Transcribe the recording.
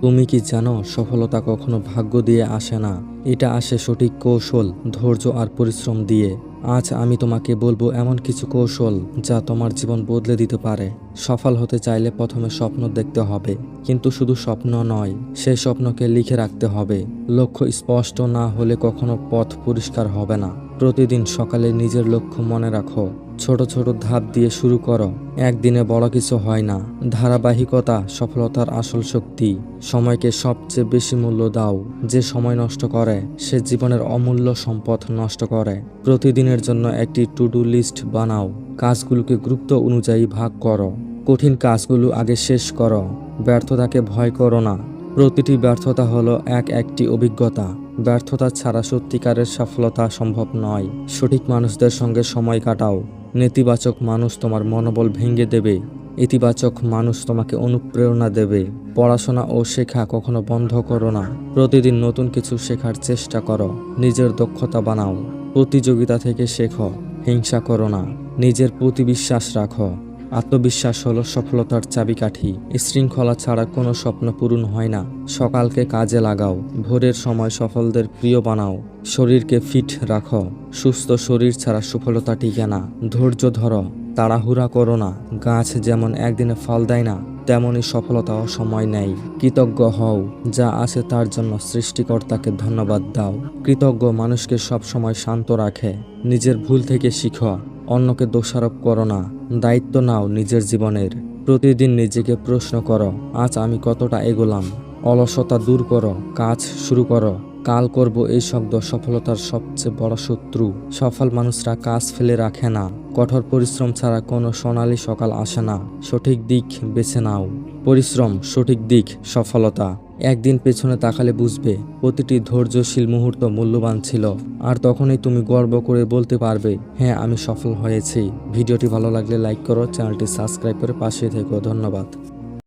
তুমি কি জানো, সফলতা কখনো ভাগ্য দিয়ে আসে না। এটা আসে সঠিক কৌশল, ধৈর্য আর পরিশ্রম দিয়ে। আজ আমি তোমাকে বলবো এমন কিছু কৌশল যা তোমার জীবন বদলে দিতে পারে। সফল হতে চাইলে প্রথমে স্বপ্ন দেখতে হবে, কিন্তু শুধু স্বপ্ন নয়, সেই স্বপ্নকে লিখে রাখতে হবে। লক্ষ্য স্পষ্ট না হলে কখনো পথ পরিষ্কার হবে না। প্রতিদিন সকালে নিজের লক্ষ্য মনে রাখো। ছোট ছোট ধাপ দিয়ে শুরু করো। একদিনে বড় কিছু হয় না। ধারাবাহিকতা সফলতার আসল শক্তি। সময়কে সবচেয়ে বেশি মূল্য দাও। যে সময় নষ্ট করে সে জীবনের অমূল্য সম্পদ নষ্ট করে। প্রতিদিনের জন্য একটি টু ডু লিস্ট বানাও। কাজগুলোকে গুরুত্ব অনুযায়ী ভাগ করো। কঠিন কাজগুলো আগে শেষ করো। ব্যর্থতাকে ভয় করো না। প্রতিটি ব্যর্থতা হলো একটি অভিজ্ঞতা। ব্যর্থতা ছাড়া সত্যিকারের সফলতা সম্ভব নয়। সঠিক মানুষদের সঙ্গে সময় কাটাও। নেতিবাচক মানুষ তোমার মনোবল ভেঙে দেবে। ইতিবাচক মানুষ তোমাকে অনুপ্রেরণা দেবে। পড়াশোনা ও শেখা কখনো বন্ধ করো না। প্রতিদিন নতুন কিছু শেখার চেষ্টা করো। নিজের দক্ষতা বানাও। প্রতিযোগিতা থেকে শেখো। হিংসা করো না। নিজের প্রতি বিশ্বাস রাখো। আত্মবিশ্বাস হলো সফলতার চাবিকাঠি। শৃঙ্খলা ছাড়া কোনো স্বপ্ন পূরণ হয় না। সকালকে কাজে লাগাও। ভোরের সময় সফলদের প্রিয় বানাও। শরীরকে ফিট রাখো। সুস্থ শরীর ছাড়া সফলতা টিকে না। ধৈর্য ধরো। তাড়াহুড়া করো না। গাছ যেমন একদিনে ফল দেয় না, তেমনই সফলতাও সময় নেয়। কৃতজ্ঞ হও। যা আছে তার জন্য সৃষ্টিকর্তাকে ধন্যবাদ দাও। কৃতজ্ঞ মানুষকে সবসময় শান্ত রাখে। নিজের ভুল থেকে শিখো। অন্যকে দোষারোপ করো না। দায়িত্ব নাও নিজের জীবনের। প্রতিদিন নিজেকে প্রশ্ন করো, আজ আমি কতটা এগোলাম। অলসতা দূর করো। কাজ শুরু করো। কাল করব এই শব্দ সফলতার সবচেয়ে বড় শত্রু। সফল মানুষরা কাজ ফেলে রাখে না। কঠোর পরিশ্রম ছাড়া কোনো সোনালী সকাল আসে না। সঠিক দিক বেছে নাও। পরিশ্রম, সঠিক দিক, সফলতা। একদিন পেছনে তাকালে বুঝবে প্রতিটি ধৈর্যশীল মুহূর্ত মূল্যবান ছিল। আর তখনই তুমি গর্ব করে বলতে পারবে, হ্যাঁ, আমি সফল হয়েছি। ভিডিওটি ভালো লাগলে লাইক করো, চ্যানেলটি সাবস্ক্রাইব করে পাশে থেকো। ধন্যবাদ।